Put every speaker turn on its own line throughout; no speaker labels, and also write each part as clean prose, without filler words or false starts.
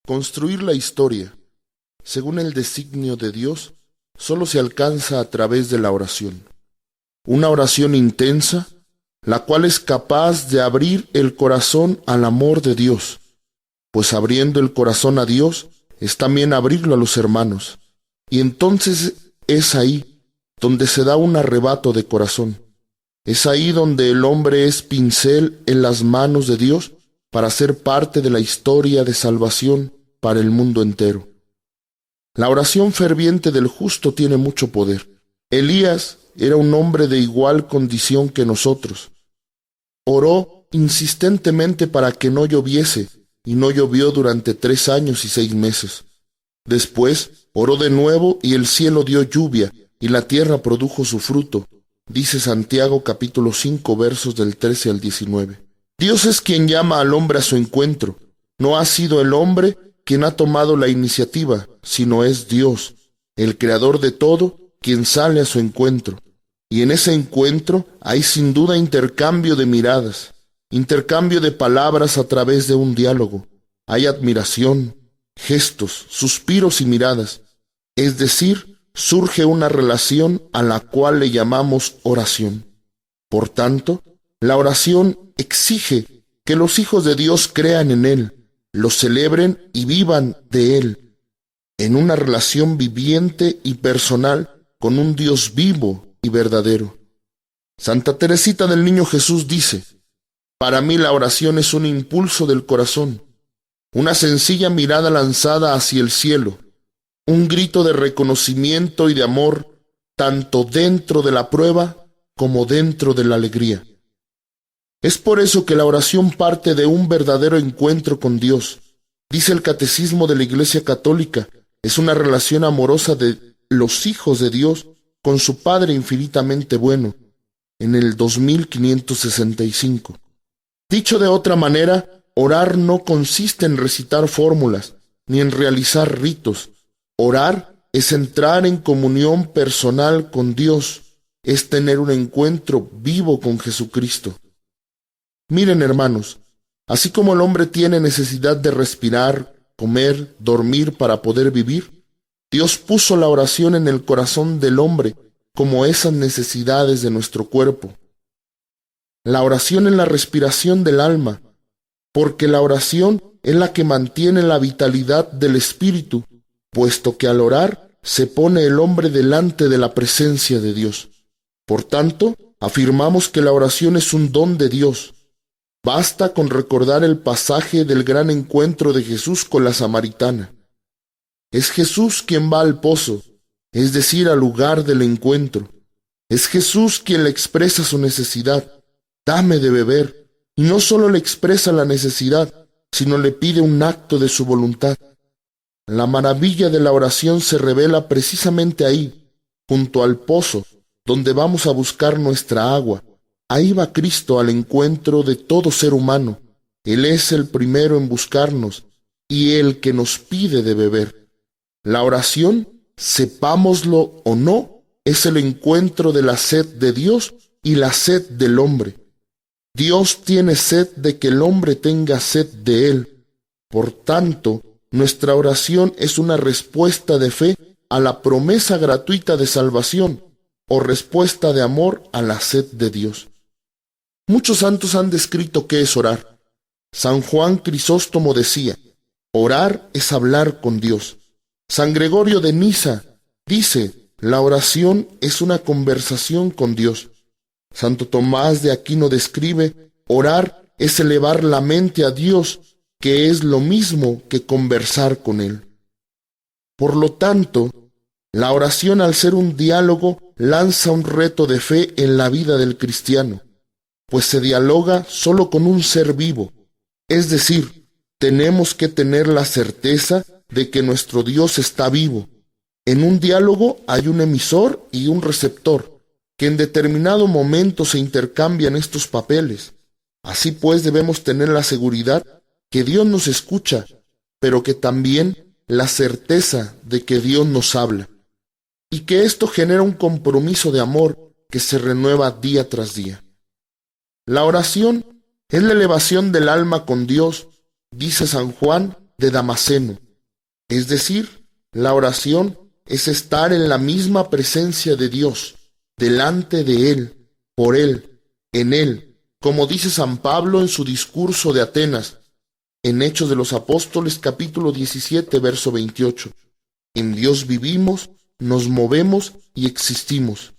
Construir la historia, según el designio de Dios, solo se alcanza a través de la oración. Una oración intensa, la cual es capaz de abrir el corazón al amor de Dios, pues abriendo el corazón a Dios es también abrirlo a los hermanos. Y entonces es ahí donde se da un arrebato de corazón. Es ahí donde el hombre es pincel en las manos de Dios para ser parte de la historia de salvación para el mundo entero. La oración ferviente del justo tiene mucho poder. Elías era un hombre de igual condición que nosotros. Oró insistentemente para que no lloviese, y no llovió durante 3 años y 6 meses. Después oró de nuevo y el cielo dio lluvia, y la tierra produjo su fruto, dice Santiago capítulo 5 versos del 13 al 19. Dios es quien llama al hombre a su encuentro. No ha sido el hombre quien ha tomado la iniciativa, sino es Dios, el creador de todo, quien sale a su encuentro. Y en ese encuentro hay sin duda intercambio de miradas, intercambio de palabras a través de un diálogo. Hay admiración, gestos, suspiros y miradas. Es decir, surge una relación a la cual le llamamos oración. Por tanto, la oración exige que los hijos de Dios crean en Él, lo celebren y vivan de Él, en una relación viviente y personal con un Dios vivo y verdadero. Santa Teresita del Niño Jesús dice: para mí la oración es un impulso del corazón, una sencilla mirada lanzada hacia el cielo, un grito de reconocimiento y de amor, tanto dentro de la prueba como dentro de la alegría. Es por eso que la oración parte de un verdadero encuentro con Dios. Dice el Catecismo de la Iglesia Católica, es una relación amorosa de los hijos de Dios con su Padre infinitamente bueno, en el 2565. Dicho de otra manera, orar no consiste en recitar fórmulas, ni en realizar ritos. Orar es entrar en comunión personal con Dios, es tener un encuentro vivo con Jesucristo. Miren, hermanos, así como el hombre tiene necesidad de respirar, comer, dormir para poder vivir, Dios puso la oración en el corazón del hombre como esas necesidades de nuestro cuerpo. La oración es la respiración del alma, porque la oración es la que mantiene la vitalidad del espíritu, puesto que al orar se pone el hombre delante de la presencia de Dios. Por tanto, afirmamos que la oración es un don de Dios. Basta con recordar el pasaje del gran encuentro de Jesús con la samaritana. Es Jesús quien va al pozo, es decir, al lugar del encuentro. Es Jesús quien le expresa su necesidad: dame de beber. Y no solo le expresa la necesidad, sino le pide un acto de su voluntad. La maravilla de la oración se revela precisamente ahí, junto al pozo, donde vamos a buscar nuestra agua. Ahí va Cristo al encuentro de todo ser humano. Él es el primero en buscarnos y el que nos pide de beber. La oración, sepámoslo o no, es el encuentro de la sed de Dios y la sed del hombre. Dios tiene sed de que el hombre tenga sed de Él. Por tanto, nuestra oración es una respuesta de fe a la promesa gratuita de salvación, o respuesta de amor a la sed de Dios. Muchos santos han descrito qué es orar. San Juan Crisóstomo decía: orar es hablar con Dios. San Gregorio de Nisa dice: la oración es una conversación con Dios. Santo Tomás de Aquino describe: orar es elevar la mente a Dios, que es lo mismo que conversar con Él. Por lo tanto, la oración, al ser un diálogo, lanza un reto de fe en la vida del cristiano, pues se dialoga solo con un ser vivo. Es decir, tenemos que tener la certeza de que nuestro Dios está vivo. En un diálogo hay un emisor y un receptor, que en determinado momento se intercambian estos papeles. Así pues, debemos tener la seguridad que Dios nos escucha, pero que también la certeza de que Dios nos habla, y que esto genera un compromiso de amor que se renueva día tras día. La oración es la elevación del alma con Dios, dice San Juan de Damaseno. Es decir, la oración es estar en la misma presencia de Dios, delante de Él, por Él, en Él, como dice San Pablo en su discurso de Atenas, en Hechos de los Apóstoles capítulo 17, verso 28. En Dios vivimos, nos movemos y existimos.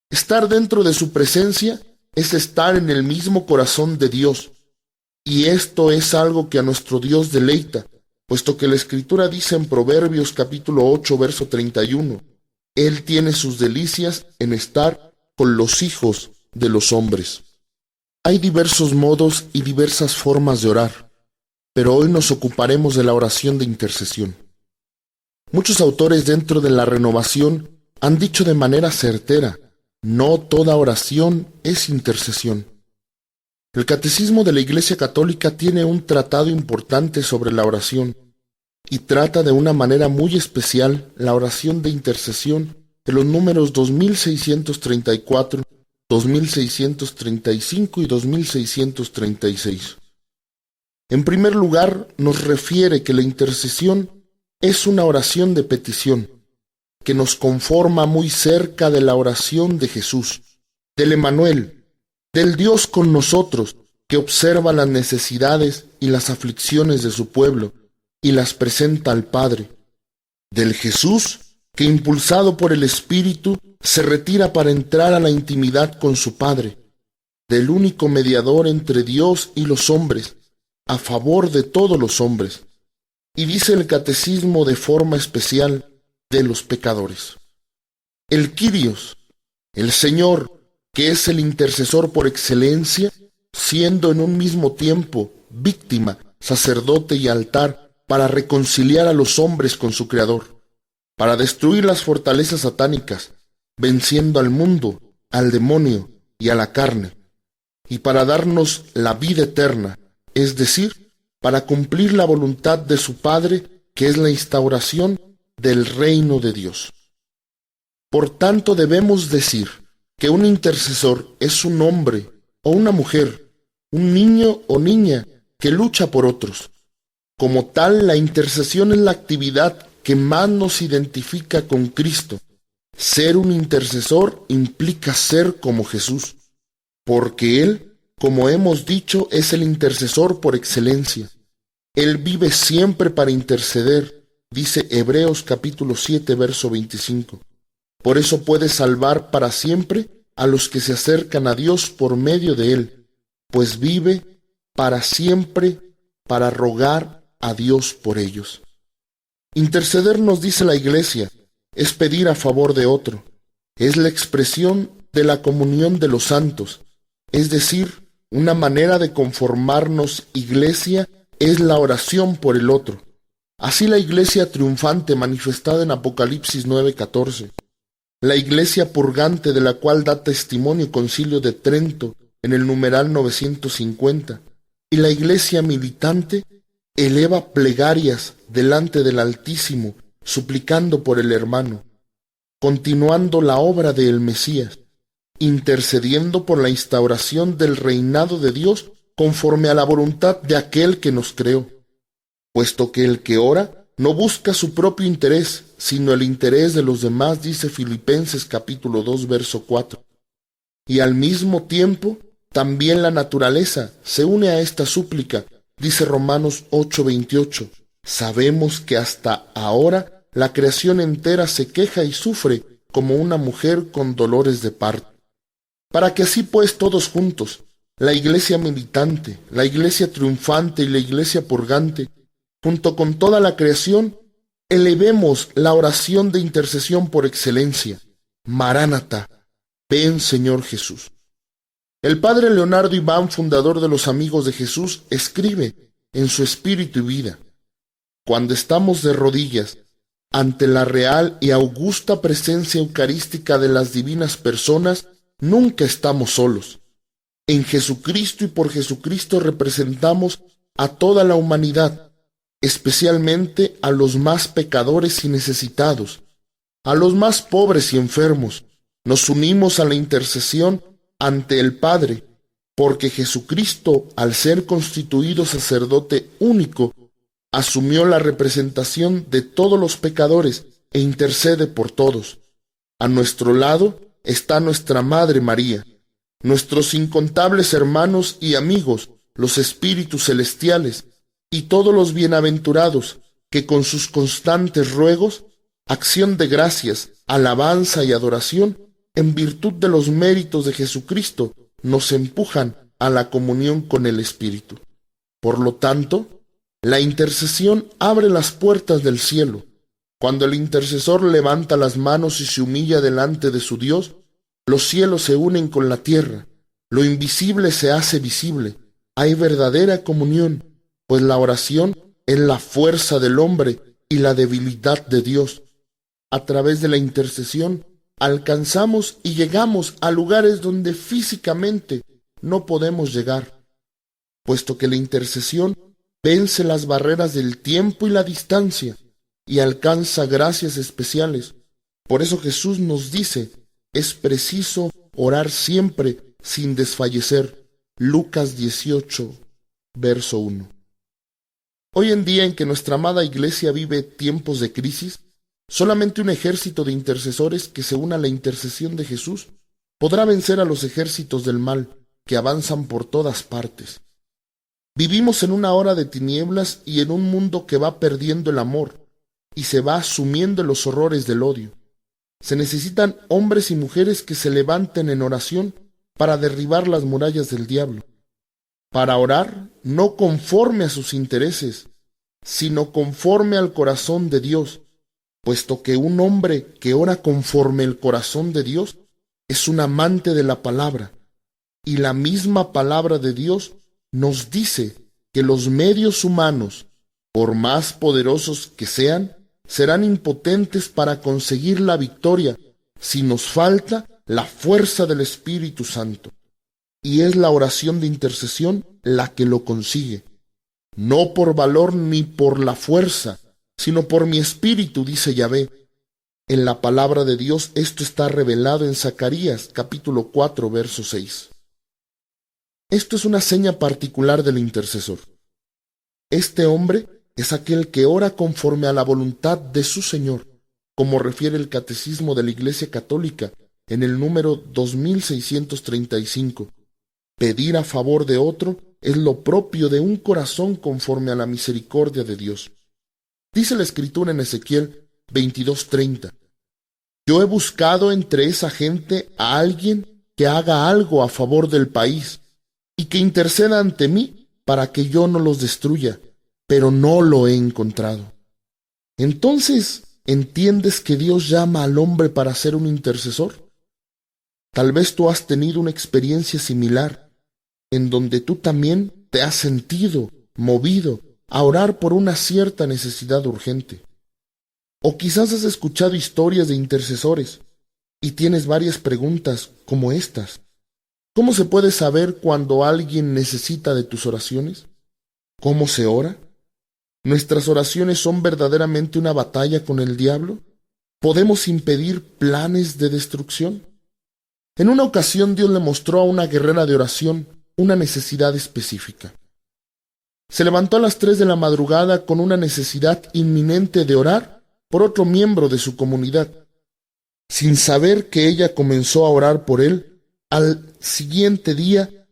Estar dentro de su presencia es estar en el mismo corazón de Dios, y esto es algo que a nuestro Dios deleita, puesto que la Escritura dice en Proverbios capítulo 8, verso 31, Él tiene sus delicias en estar con los hijos de los hombres. Hay diversos modos y diversas formas de orar, pero hoy nos ocuparemos de la oración de intercesión. Muchos autores dentro de la Renovación han dicho de manera certera, no toda oración es intercesión. El Catecismo de la Iglesia Católica tiene un tratado importante sobre la oración y trata de una manera muy especial la oración de intercesión de los números 2634, 2635 y 2636. En primer lugar, nos refiere que la intercesión es una oración de petición, que nos conforma muy cerca de la oración de Jesús, del Emmanuel, del Dios con nosotros, que observa las necesidades y las aflicciones de su pueblo y las presenta al Padre, del Jesús que, impulsado por el Espíritu, se retira para entrar a la intimidad con su Padre, del único mediador entre Dios y los hombres, a favor de todos los hombres, y dice el Catecismo de forma especial de los pecadores. El Kyrios, el Señor, que es el intercesor por excelencia, siendo en un mismo tiempo víctima, sacerdote y altar, para reconciliar a los hombres con su Creador, para destruir las fortalezas satánicas, venciendo al mundo, al demonio y a la carne, y para darnos la vida eterna, es decir, para cumplir la voluntad de su Padre, que es la instauración del reino de Dios. Por tanto, debemos decir que un intercesor es un hombre o una mujer, un niño o niña que lucha por otros. Como tal, la intercesión es la actividad que más nos identifica con Cristo. Ser un intercesor implica ser como Jesús, porque Él, como hemos dicho, es el intercesor por excelencia. Él vive siempre para interceder, dice Hebreos capítulo 7, verso 25. Por eso puede salvar para siempre a los que se acercan a Dios por medio de Él, pues vive para siempre para rogar a Dios por ellos. Interceder, nos dice la Iglesia, es pedir a favor de otro. Es la expresión de la comunión de los santos, es decir, una manera de conformarnos Iglesia es la oración por el otro. Así la Iglesia triunfante manifestada en Apocalipsis 9:14, la Iglesia purgante de la cual da testimonio Concilio de Trento en el numeral 950, y la Iglesia militante eleva plegarias delante del Altísimo, suplicando por el hermano, continuando la obra del Mesías, intercediendo por la instauración del reinado de Dios conforme a la voluntad de aquel que nos creó, puesto que el que ora no busca su propio interés, sino el interés de los demás, dice Filipenses capítulo 2, verso 4. Y al mismo tiempo, también la naturaleza se une a esta súplica, dice Romanos 8:28. Sabemos que hasta ahora la creación entera se queja y sufre como una mujer con dolores de parto. Para que así pues todos juntos, la Iglesia militante, la Iglesia triunfante y la Iglesia purgante, junto con toda la creación, elevemos la oración de intercesión por excelencia. Maránata, ven Señor Jesús. El padre Leonardo Iván, fundador de los Amigos de Jesús, escribe en su Espíritu y Vida: cuando estamos de rodillas ante la real y augusta presencia eucarística de las divinas personas, nunca estamos solos. En Jesucristo y por Jesucristo representamos a toda la humanidad, especialmente a los más pecadores y necesitados, a los más pobres y enfermos. Nos unimos a la intercesión ante el Padre, porque Jesucristo, al ser constituido sacerdote único, asumió la representación de todos los pecadores e intercede por todos. A nuestro lado está nuestra Madre María, nuestros incontables hermanos y amigos, los espíritus celestiales, y todos los bienaventurados, que con sus constantes ruegos, acción de gracias, alabanza y adoración, en virtud de los méritos de Jesucristo, nos empujan a la comunión con el Espíritu. Por lo tanto, la intercesión abre las puertas del cielo. Cuando el intercesor levanta las manos y se humilla delante de su Dios, los cielos se unen con la tierra, lo invisible se hace visible, hay verdadera comunión, pues la oración es la fuerza del hombre y la debilidad de Dios. A través de la intercesión alcanzamos y llegamos a lugares donde físicamente no podemos llegar, puesto que la intercesión vence las barreras del tiempo y la distancia y alcanza gracias especiales. Por eso Jesús nos dice, es preciso orar siempre sin desfallecer. Lucas 18, verso 1. Hoy en día en que nuestra amada Iglesia vive tiempos de crisis, solamente un ejército de intercesores que se una a la intercesión de Jesús podrá vencer a los ejércitos del mal que avanzan por todas partes. Vivimos en una hora de tinieblas y en un mundo que va perdiendo el amor y se va sumiendo en los horrores del odio. Se necesitan hombres y mujeres que se levanten en oración para derribar las murallas del diablo, para orar no conforme a sus intereses, sino conforme al corazón de Dios, puesto que un hombre que ora conforme el corazón de Dios es un amante de la palabra, y la misma palabra de Dios nos dice que los medios humanos, por más poderosos que sean, serán impotentes para conseguir la victoria si nos falta la fuerza del Espíritu Santo. Y es la oración de intercesión la que lo consigue. No por valor ni por la fuerza, sino por mi espíritu, dice Yahvé. En la palabra de Dios esto está revelado en Zacarías, capítulo 4, verso 6. Esto es una seña particular del intercesor. Este hombre es aquel que ora conforme a la voluntad de su Señor, como refiere el Catecismo de la Iglesia Católica en el número 2635. Pedir a favor de otro es lo propio de un corazón conforme a la misericordia de Dios. Dice la Escritura en Ezequiel 22:30. Yo he buscado entre esa gente a alguien que haga algo a favor del país y que interceda ante mí para que yo no los destruya, pero no lo he encontrado. Entonces, ¿entiendes que Dios llama al hombre para ser un intercesor? Tal vez tú has tenido una experiencia similar, en donde tú también te has sentido movido a orar por una cierta necesidad urgente. O quizás has escuchado historias de intercesores y tienes varias preguntas como estas. ¿Cómo se puede saber cuando alguien necesita de tus oraciones? ¿Cómo se ora? ¿Nuestras oraciones son verdaderamente una batalla con el diablo? ¿Podemos impedir planes de destrucción? En una ocasión Dios le mostró a una guerrera de oración una necesidad específica. Se levantó a las 3 de la madrugada con una necesidad inminente de orar por otro miembro de su comunidad. Sin saber que ella comenzó a orar por él, al siguiente día,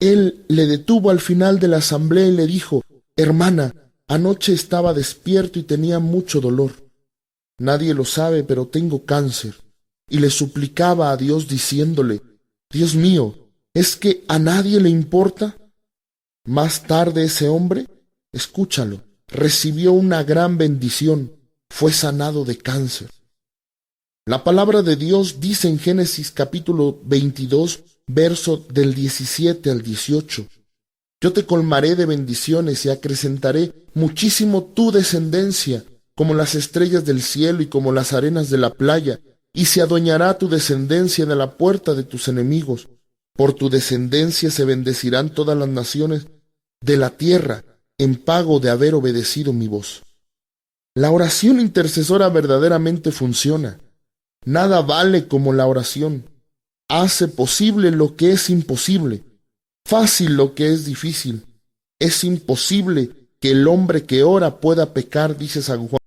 él le detuvo al final de la asamblea y le dijo: «Hermana, anoche estaba despierto y tenía mucho dolor. Nadie lo sabe, pero tengo cáncer». Y le suplicaba a Dios diciéndole: «Dios mío, ¿es que a nadie le importa?». Más tarde ese hombre, escúchalo, recibió una gran bendición, fue sanado de cáncer. La palabra de Dios dice en Génesis capítulo 22, verso del 17 al 18: «Yo te colmaré de bendiciones y acrecentaré muchísimo tu descendencia, como las estrellas del cielo y como las arenas de la playa, y se adueñará tu descendencia de la puerta de tus enemigos. Por tu descendencia se bendecirán todas las naciones de la tierra, en pago de haber obedecido mi voz». La oración intercesora verdaderamente funciona. Nada vale como la oración. Hace posible lo que es imposible, fácil lo que es difícil. Es imposible que el hombre que ora pueda pecar, dice San Juan